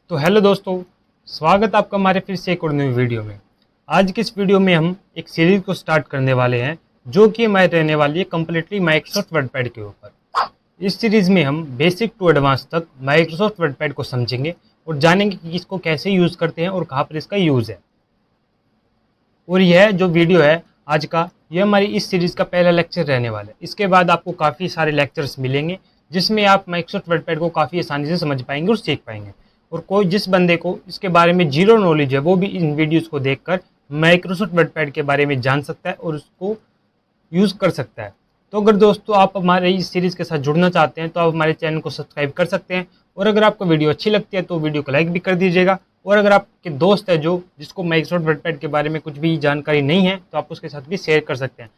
तो हेलो दोस्तों, स्वागत आपका हमारे फिर से एक और नई वीडियो में। आज की इस वीडियो में हम एक सीरीज को स्टार्ट करने वाले हैं जो कि हमारी रहने वाली है कम्प्लीटली माइक्रोसॉफ्ट वर्डपैड के ऊपर। इस सीरीज़ में हम बेसिक टू एडवांस तक माइक्रोसॉफ्ट वर्डपैड को समझेंगे और जानेंगे कि इसको कैसे यूज़ करते हैं और कहाँ पर इसका यूज़ है। और यह जो वीडियो है आज का, यह हमारी इस सीरीज़ का पहला लेक्चर रहने वाला है। इसके बाद आपको काफ़ी सारे लेक्चर्स मिलेंगे जिसमें आप माइक्रोसॉफ्ट वर्डपैड को काफ़ी आसानी से समझ पाएंगे और सीख पाएंगे। और कोई जिस बंदे को इसके बारे में जीरो नॉलेज है वो भी इन वीडियोस को देखकर माइक्रोसॉफ्ट वर्डपैड के बारे में जान सकता है और उसको यूज़ कर सकता है। तो अगर दोस्तों आप हमारे इस सीरीज़ के साथ जुड़ना चाहते हैं तो आप हमारे चैनल को सब्सक्राइब कर सकते हैं, और अगर आपको वीडियो अच्छी लगती है तो वीडियो को लाइक भी कर दीजिएगा। और अगर आपके दोस्त है जिसको माइक्रोसॉफ्ट वर्डपैड के बारे में कुछ भी जानकारी नहीं है तो आप उसके साथ भी शेयर कर सकते हैं,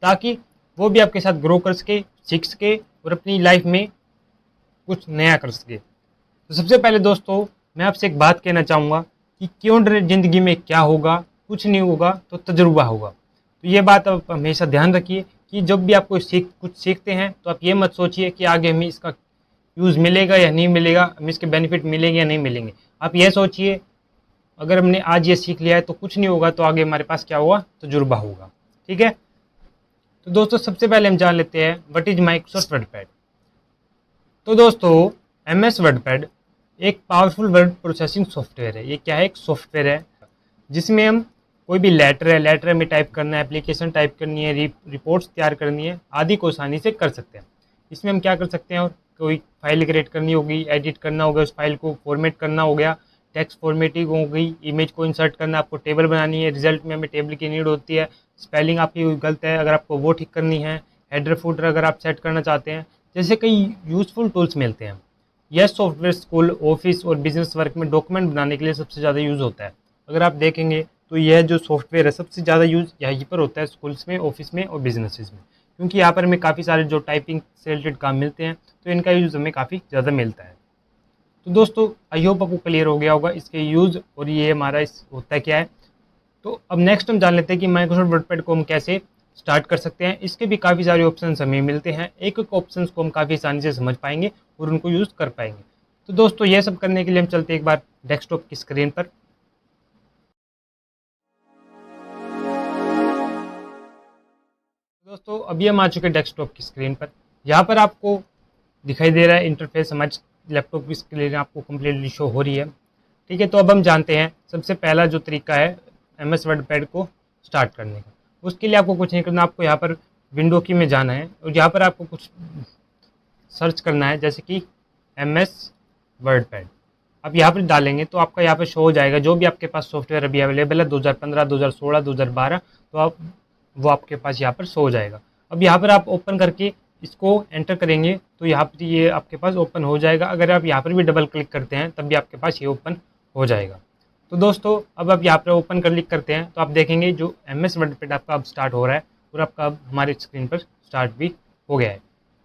ताकि वो भी आपके साथ ग्रो कर सके, सीख सके और अपनी लाइफ में कुछ नया कर सके। तो सबसे पहले दोस्तों मैं आपसे एक बात कहना चाहूँगा कि क्यों डरे, ज़िंदगी में क्या होगा, कुछ नहीं होगा तो तजुर्बा होगा। तो ये बात आप हमेशा ध्यान रखिए कि जब भी आप कुछ सीखते हैं तो आप ये मत सोचिए कि आगे हमें इसका यूज़ मिलेगा या नहीं मिलेगा, हमें इसके बेनिफिट मिलेंगे या नहीं मिलेंगे। आप ये सोचिए अगर हमने आज ये सीख लिया है तो कुछ नहीं होगा, तो आगे हमारे पास क्या होगा, तजुर्बा होगा। ठीक है, तो दोस्तों सबसे पहले हम जान लेते हैं व्हाट इज माइक्रोसॉफ्ट वर्डपैड। तो दोस्तों MS वर्डपैड एक पावरफुल वर्ड प्रोसेसिंग सॉफ्टवेयर है। ये क्या है, एक सॉफ्टवेयर है जिसमें हम कोई भी लेटर में टाइप करना है, एप्लीकेशन टाइप करनी है, रिपोर्ट्स तैयार करनी है आदि को आसानी से कर सकते हैं। इसमें हम क्या कर सकते हैं, और कोई फाइल क्रिएट करनी होगी, एडिट करना होगा, उस फाइल को फॉर्मेट करना हो गया, टेक्स्ट फॉर्मेटिंग हो गई, इमेज को इंसर्ट करना, आपको टेबल बनानी है, रिजल्ट में हमें टेबल की नीड होती है, स्पेलिंग आपकी गलत है अगर आपको वो ठीक करनी है, हेडर फुटर अगर आप सेट करना चाहते हैं, जैसे कई यूज़फुल टूल्स मिलते हैं। यह सॉफ्टवेयर स्कूल, ऑफिस और बिजनेस वर्क में डॉक्यूमेंट बनाने के लिए सबसे ज़्यादा यूज़ होता है। अगर आप देखेंगे तो यह जो सॉफ्टवेयर है सबसे ज़्यादा यूज़ यहीं पर होता है, स्कूल्स में, ऑफिस में और बिजनेसेस में, क्योंकि यहाँ पर हमें काफ़ी सारे जो टाइपिंग से रिलेटेड काम मिलते हैं तो इनका यूज़ हमें काफ़ी ज़्यादा मिलता है। तो दोस्तों आई होप आपको क्लियर हो गया होगा इसके यूज़ और ये हमारा इस होता क्या है। तो अब नेक्स्ट हम जान लेते हैं कि माइक्रोसॉफ्ट वर्डपैड को हम कैसे स्टार्ट कर सकते हैं। इसके भी काफ़ी सारे ऑप्शन हमें मिलते हैं, एक एक ऑप्शन को हम काफ़ी आसानी से समझ पाएंगे और उनको यूज़ कर पाएंगे। तो दोस्तों ये सब करने के लिए हम चलते एक बार डेस्कटॉप की स्क्रीन पर। दोस्तों अभी हम आ चुके हैं डेस्कटॉप की स्क्रीन पर। यहाँ पर आपको दिखाई दे रहा है इंटरफेस हमारे लैपटॉप की स्क्रीन आपको कम्प्लीटली शो हो रही है। ठीक है, तो अब हम जानते हैं सबसे पहला जो तरीका है MS वर्डपैड को स्टार्ट करने का। उसके लिए आपको कुछ नहीं करना, आपको यहाँ पर विंडो की में जाना है और यहाँ पर आपको कुछ सर्च करना है, जैसे कि MS वर्डपैड। आप यहाँ पर डालेंगे तो आपका यहाँ पर शो हो जाएगा जो भी आपके पास सॉफ्टवेयर अभी अवेलेबल है 2015, 2016, 2012, तो आप वो आपके पास यहाँ पर शो हो जाएगा। अब यहाँ पर आप ओपन करके इसको एंटर करेंगे तो यहाँ पर ये आपके पास ओपन हो जाएगा। अगर आप यहाँ पर भी डबल क्लिक करते हैं तब भी आपके पास ये ओपन हो जाएगा। तो दोस्तों अब आप यहाँ पर ओपन क्लिक करते हैं तो आप देखेंगे जो MS वर्डपैड आपका अब स्टार्ट हो रहा है और आपका अब हमारे स्क्रीन पर स्टार्ट भी हो गया है।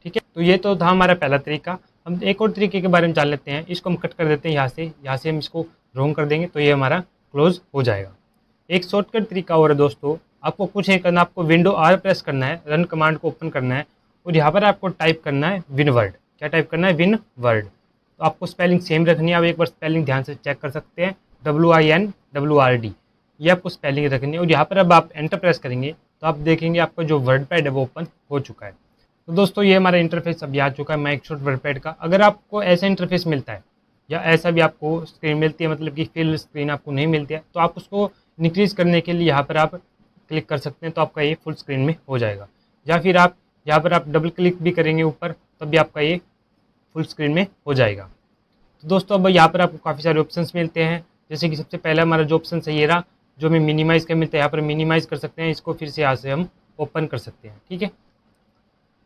ठीक है, तो ये तो था हमारा पहला तरीका। हम एक और तरीके के बारे में जान लेते हैं। इसको हम कट कर देते हैं, यहाँ से हम इसको रोंग कर देंगे तो ये हमारा क्लोज हो जाएगा। एक शॉर्टकट तरीका और है दोस्तों, आपको कुछ नहीं करना, आपको विंडो R प्रेस करना है, रन कमांड को ओपन करना है और यहाँ पर आपको टाइप करना है विनवर्ड। क्या टाइप करना है, विनवर्ड। तो आपको स्पेलिंग सेम रखनी है, आप एक बार स्पेलिंग ध्यान से चेक कर सकते हैं, WINWRD, ये आपको स्पेलिंग रखनी है। और यहाँ पर अब आप एंटर प्रेस करेंगे तो आप देखेंगे आपका जो वर्डपैड है वो ओपन हो चुका है। तो दोस्तों ये हमारा इंटरफेस अभी आ चुका है माइक्रोसॉफ्ट वर्डपैड का। अगर आपको ऐसा इंटरफेस मिलता है या ऐसा भी आपको स्क्रीन मिलती है, मतलब कि फिल स्क्रीन आपको नहीं मिलती है, तो आप उसको इंक्रीज करने के लिए यहाँ पर आप क्लिक कर सकते हैं तो आपका ये फुल स्क्रीन में हो जाएगा। या फिर आप यहाँ पर आप डबल क्लिक भी करेंगे ऊपर तब भी आपका ये फुल स्क्रीन में हो जाएगा। तो दोस्तों अब यहाँ पर आपको काफ़ी सारे ऑप्शंस मिलते हैं, जैसे कि सबसे पहला हमारा जो ऑप्शन है ये रहा, जो हमें मिनिमाइज़ का मिलता है। यहाँ पर मिनिमाइज़ कर सकते हैं इसको, फिर से यहाँ से हम ओपन कर सकते हैं। ठीक है,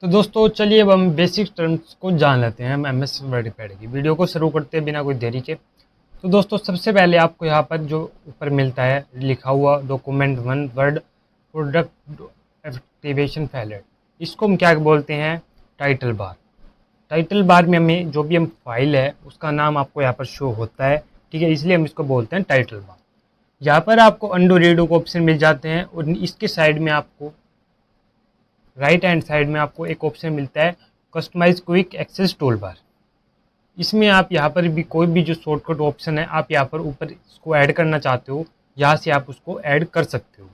तो दोस्तों चलिए अब हम बेसिक टर्म्स को जान लेते हैं MS वर्डपैड की। वीडियो को शुरू करते हैं बिना कोई देरी के। तो दोस्तों सबसे पहले आपको यहाँ पर जो ऊपर मिलता है लिखा हुआ document 1 Word product activation palette, इसको हम क्या बोलते हैं, टाइटल बार। टाइटल बार में हमें जो भी हम फाइल है उसका नाम आपको यहाँ पर शो होता है। ठीक है, इसलिए हम इसको बोलते हैं टाइटल बार। यहाँ पर आपको अंडू रीडो को ऑप्शन मिल जाते हैं और इसके साइड में आपको राइट हैंड साइड में आपको एक ऑप्शन मिलता है customise quick access tool bar. इसमें आप यहाँ पर भी कोई भी जो शॉर्टकट ऑप्शन है आप यहाँ पर ऊपर इसको ऐड करना चाहते हो, यहाँ से आप उसको ऐड कर सकते हो।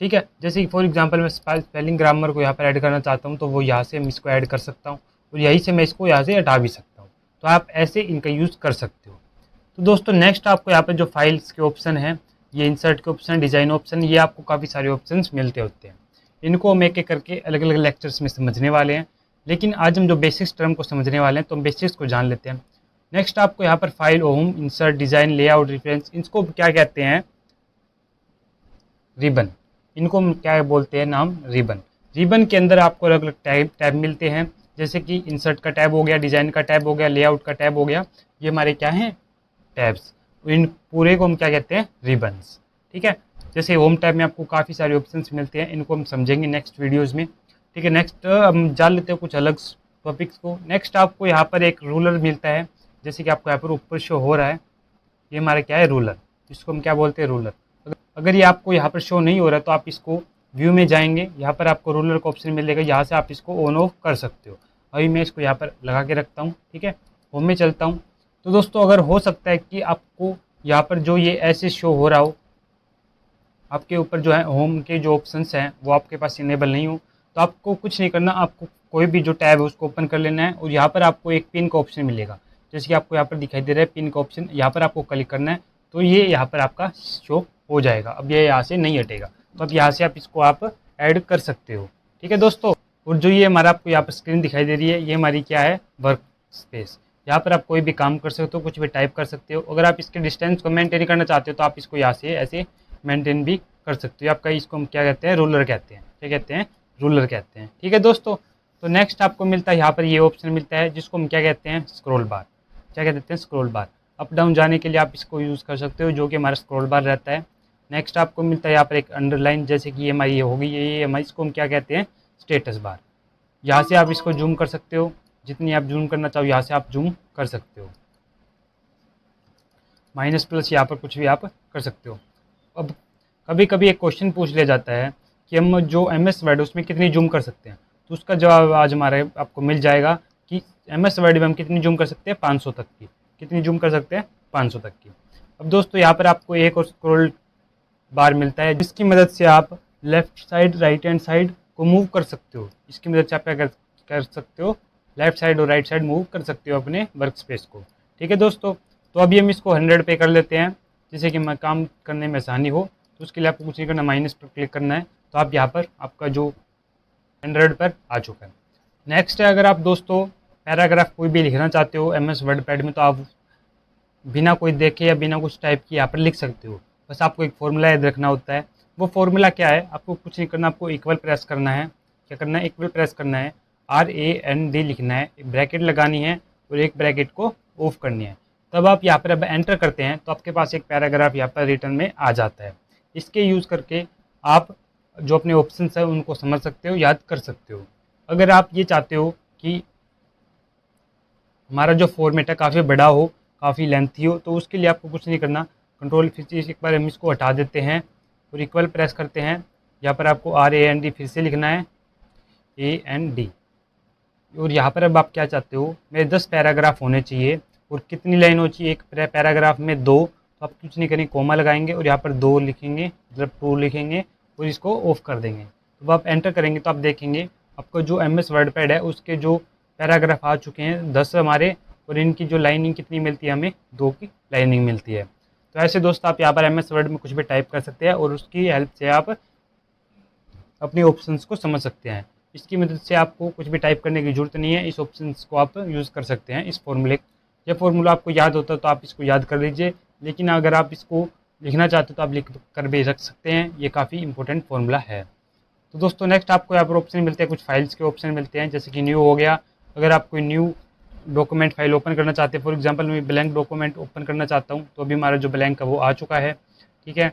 ठीक है, जैसे कि फॉर एग्जांपल मैं स्पेलिंग ग्रामर को यहाँ पर ऐड करना चाहता हूँ तो वो यहाँ से मैं इसको ऐड कर सकता हूँ और यहीं से मैं इसको यहाँ से हटा भी सकता हूँ। तो आप ऐसे इनका यूज़ कर सकते हो। तो दोस्तों नेक्स्ट आपको यहाँ पर जो फाइल्स के ऑप्शन है, ये इंसर्ट के ऑप्शन, डिज़ाइन ऑप्शन, ये आपको काफ़ी सारे ऑप्शन मिलते होते हैं। इनको हम एक एक करके अलग अलग लेक्चर्स में समझने वाले हैं, लेकिन आज हम जो बेसिक्स टर्म को समझने वाले हैं तो हम बेसिक्स को जान लेते हैं। नेक्स्ट आपको यहाँ पर file, home, insert, design, layout, reference, इसको क्या कहते हैं? रिबन। इनको हम क्या बोलते हैं? नाम रिबन। रिबन के अंदर आपको अलग अलग टैब मिलते हैं, जैसे कि इंसर्ट का टैब हो गया, डिज़ाइन का टैब हो गया, लेआउट का टैब हो गया। ये हमारे क्या हैं? टैब्स। इन पूरे को हम क्या कहते हैं? रिबन्स। ठीक है, जैसे होम टैब में आपको काफ़ी सारे ऑप्शंस मिलते हैं, इनको हम समझेंगे नेक्स्ट वीडियोज़ में। ठीक है, नेक्स्ट हम जान लेते हैं कुछ अलग टॉपिक्स को। नेक्स्ट आपको यहाँ पर एक रूलर मिलता है, जैसे कि आपको यहाँ पर ऊपर शो हो रहा है, ये हमारा क्या है? रूलर। इसको हम क्या बोलते हैं? रूलर। अगर ये आपको यहाँ पर शो नहीं हो रहा है तो आप इसको व्यू में जाएंगे, यहाँ पर आपको रूलर का ऑप्शन मिलेगा, यहाँ से आप इसको ऑन ऑफ कर सकते हो। अभी मैं इसको यहाँ पर लगा के रखता हूँ। ठीक है, होम में चलता हूँ। तो दोस्तों अगर हो सकता है कि आपको यहाँ पर जो ये ऐसे शो हो रहा हो, आपके ऊपर जो है होम के जो ऑप्शंस हैं वो आपके पास इनेबल नहीं हो, तो आपको कुछ नहीं करना, आपको कोई भी जो टैब है उसको ओपन कर लेना है और यहाँ पर आपको एक पिन का ऑप्शन मिलेगा, जैसे कि आपको यहाँ पर दिखाई दे रहा है पिन का ऑप्शन, यहाँ पर आपको क्लिक करना है तो ये यहाँ पर आपका शो हो जाएगा। अब ये यहाँ से नहीं हटेगा, तो अब यहाँ से आप इसको आप ऐड कर सकते हो। ठीक है दोस्तों, और जो ये हमारा आपको यहाँ पर स्क्रीन दिखाई दे रही है, ये हमारी क्या है? Work space. यहाँ पर आप कोई भी काम कर सकते हो, कुछ भी टाइप कर सकते हो। अगर आप इसके डिस्टेंस को मेंटेन करना चाहते हो तो आप इसको यहाँ से ऐसे मेंटेन भी कर सकते हो। आपका इसको हम क्या कहते हैं? रूलर कहते हैं। क्या कहते हैं? रूलर कहते हैं। ठीक है दोस्तों, तो नेक्स्ट आपको मिलता है यहाँ पर ये ऑप्शन मिलता है जिसको हम क्या कहते हैं? स्क्रॉल बार। क्या कहते हैं? स्क्रॉल बार। अप डाउन जाने के लिए आप इसको यूज़ कर सकते हो, जो कि हमारा स्क्रॉल बार रहता है। नेक्स्ट आपको मिलता है यहाँ पर एक अंडरलाइन, जैसे कि ये हमारी ये होगी, ये हमारी, इसको हम क्या कहते हैं? Status bar. यहाँ से आप इसको जूम कर सकते हो, जितनी आप जूम करना चाहो यहाँ से आप जूम कर सकते हो। माइनस प्लस यहाँ पर कुछ भी आप कर सकते हो। अब कभी कभी एक क्वेश्चन पूछ लिया जाता है कि हम जो MS वर्ड उसमें कितनी जूम कर सकते हैं, तो उसका जवाब आज हमारे आपको मिल जाएगा कि MS वर्ड में हम कितनी जूम कर सकते हैं? 500 तक की। कितनी जूम कर सकते हैं? 500 तक की। अब दोस्तों यहाँ पर आपको एक और स्क्रॉल बार मिलता है, जिसकी मदद से आप left side, right hand side को मूव कर सकते हो। इसकी मदद से आप क्या कर सकते हो? लेफ्ट साइड और राइट साइड मूव कर सकते हो अपने वर्क स्पेस को। ठीक है दोस्तों, तो अभी हम इसको 100 पे कर लेते हैं, जिससे कि मैं काम करने में आसानी हो। तो उसके लिए आपको कुछ नहीं करना, माइनस पर क्लिक करना है, तो आप यहाँ पर आपका जो 100 पर आ चुका है। नेक्स्ट है, अगर आप दोस्तों पैराग्राफ कोई भी लिखना चाहते हो MS वर्ड पैड में, तो आप बिना कोई देखे या बिना कुछ टाइप किए यहाँ पर लिख सकते हो। बस आपको एक फॉर्मूला याद रखना होता है। वो फॉर्मूला क्या है? आपको कुछ नहीं करना, आपको इक्वल प्रेस करना है। क्या करना है? इक्वल प्रेस करना है, RAND लिखना है, एक ब्रैकेट लगानी है और एक ब्रैकेट को ऑफ करनी है। तब आप यहाँ पर अब एंटर करते हैं तो आपके पास एक पैराग्राफ यहाँ पर रिटर्न में आ जाता है। इसके यूज़ करके आप जो अपने ऑप्शंस है उनको समझ सकते हो, याद कर सकते हो। अगर आप ये चाहते हो कि हमारा जो फॉर्मेट है काफ़ी बड़ा हो, काफ़ी लेंथी हो, तो उसके लिए आपको कुछ नहीं करना, कंट्रोल फिर से एक बार हम इसको हटा देते हैं और इक्वल प्रेस करते हैं। यहाँ पर आपको RAND फिर से लिखना है, AND। और यहाँ पर अब आप क्या चाहते हो? मेरे 10 पैराग्राफ होने चाहिए और कितनी लाइन हो चाहिए? एक पैराग्राफ में 2, तो आप कुछ नहीं करेंगे, कोमा लगाएंगे और यहाँ पर 2 लिखेंगे, मतलब 2 लिखेंगे और इसको ऑफ कर देंगे। तो आप एंटर करेंगे तो आप देखेंगे आपका जो MS वर्ड पैड है उसके जो पैराग्राफ आ चुके हैं 10 हमारे, और इनकी जो लाइनिंग कितनी मिलती है? हमें 2 की लाइनिंग मिलती है। तो ऐसे दोस्तों आप यहाँ पर MS वर्ड में कुछ भी टाइप कर सकते हैं और उसकी हेल्प से आप अपने ऑप्शंस को समझ सकते हैं। इसकी मदद से आपको कुछ भी टाइप करने की ज़रूरत नहीं है, इस ऑप्शंस को आप यूज़ कर सकते हैं, इस फॉर्मूले। ये फार्मूला आपको याद होता है तो आप इसको याद कर लीजिए, लेकिन अगर आप इसको लिखना चाहते हो तो आप लिख कर भी रख सकते हैं, ये काफ़ी इंपॉर्टेंट फार्मूला है। तो दोस्तों नेक्स्ट आपको यहाँ पर ऑप्शन मिलते हैं, कुछ फाइल्स के ऑप्शन मिलते हैं, जैसे कि न्यू हो गया। अगर आप कोई न्यू डॉक्यूमेंट फाइल ओपन करना चाहते हैं, फॉर एग्जांपल मैं ब्लैंक डॉक्यूमेंट ओपन करना चाहता हूँ, तो अभी हमारा जो ब्लैंक है वो आ चुका है। ठीक है,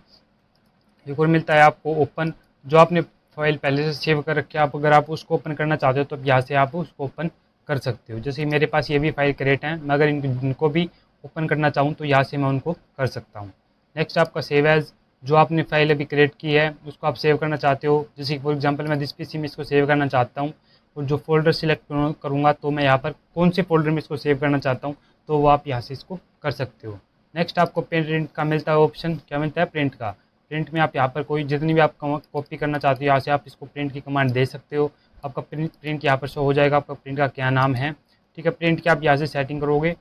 एक और मिलता है आपको ओपन, जो आपने फाइल पहले से सेव कर रखी है, आप अगर आप उसको ओपन करना चाहते हो तो यहाँ से आप उसको ओपन कर सकते हो। जैसे मेरे पास ये भी फाइल क्रिएट है, मैं अगर इनको भी ओपन करना चाहूँ तो यहाँ से मैं उनको कर सकता हूँ। नेक्स्ट आपका सेव एज, जो आपने फाइल अभी क्रिएट की है उसको आप सेव करना चाहते हो, जैसे फॉर एग्जांपल मैं दिस PC में इसको सेव करना चाहता हूँ, और जो फोल्डर सिलेक्ट करूँगा तो मैं यहाँ पर कौन से फोल्डर में इसको सेव करना चाहता हूँ तो वो आप यहाँ से इसको कर सकते हो। नेक्स्ट आपको प्रिंट का मिलता है ऑप्शन, क्या मिलता है, प्रिंट का। प्रिंट में आप यहाँ पर कोई जितनी भी आप कॉपी करना चाहते हो यहाँ से आप इसको प्रिंट की कमांड दे सकते हो। आपका प्रिंट यहाँ पर शो हो जाएगा, आपका प्रिंट का क्या नाम है। ठीक है, प्रिंट की आप यहाँ से सेटिंग करोगे।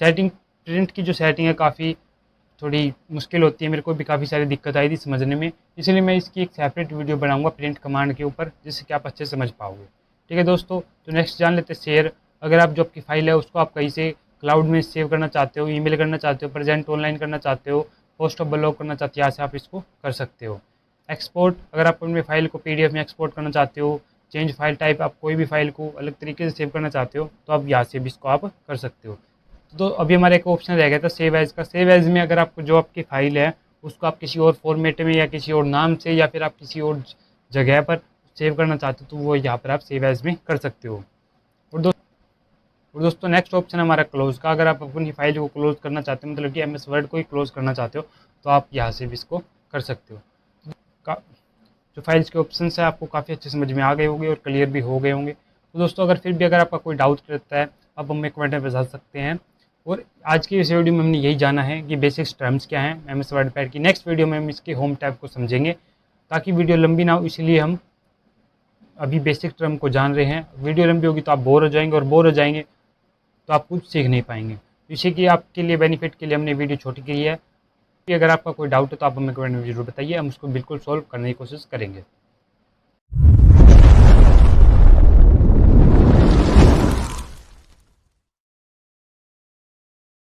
सेटिंग, प्रिंट की जो सेटिंग है काफ़ी थोड़ी मुश्किल होती है, मेरे को भी काफ़ी सारी दिक्कत आई थी समझने में, इसलिए मैं इसकी एक सेपरेट वीडियो बनाऊंगा प्रिंट कमांड के ऊपर, जिससे कि आप अच्छे से समझ पाओगे। ठीक है दोस्तों, तो नेक्स्ट जान लेते हैं शेयर। अगर आप जो आपकी फाइल है उसको आप कहीं से क्लाउड में सेव करना चाहते हो, ईमेल करना चाहते हो, प्रेजेंट ऑनलाइन करना चाहते हो, पोस्ट ऑफ ब्लॉग करना चाहते हो, यहाँ से आप इसको कर सकते हो। एक्सपोर्ट, अगर आप अपनी फाइल को PDF में एक्सपोर्ट करना चाहते हो, चेंज फाइल टाइप, आप कोई भी फाइल को अलग तरीके से सेव करना चाहते हो तो आप यहाँ से भी इसको आप कर सकते हो। तो अभी हमारा एक ऑप्शन रह गया था सेव एज का। सेव एज में अगर आपको जो आपकी फाइल है उसको आप किसी और फॉर्मेट में या किसी और नाम से या फिर आप किसी और जगह पर सेव करना चाहते हो तो वो यहाँ पर आप सेव एज में कर सकते हो। और दोस्तों नेक्स्ट ऑप्शन है हमारा क्लोज का। अगर आप अपनी फाइल को क्लोज करना चाहते हो, मतलब कि MS वर्ड को ही क्लोज करना चाहते हो तो आप यहाँ से भी इसको कर सकते हो। जो फाइल्स के ऑप्शन है आपको काफ़ी अच्छे समझ में आ गए होंगे और क्लियर भी हो गए होंगे। तो दोस्तों अगर फिर भी अगर आपका कोई डाउट रहता है आप हमें कमेंट में बता सकते हैं। और आज की इस वीडियो में हमने यही जाना है कि बेसिक्स टर्म्स क्या हैं MS वर्डपैड की। नेक्स्ट वीडियो में हम इसके होम टैब को समझेंगे, ताकि वीडियो लंबी ना हो, इसलिए हम अभी बेसिक टर्म को जान रहे हैं। वीडियो लंबी होगी तो आप बोर हो जाएंगे, और बोर हो जाएंगे तो आप कुछ सीख नहीं पाएंगे। इसी की आपके लिए बेनिफिट के लिए हमने वीडियो छोटी की है। कि अगर आपका कोई डाउट है तो आप हमें कमेंट में जरूर बताइए, हम उसको बिल्कुल सॉल्व करने की कोशिश करेंगे।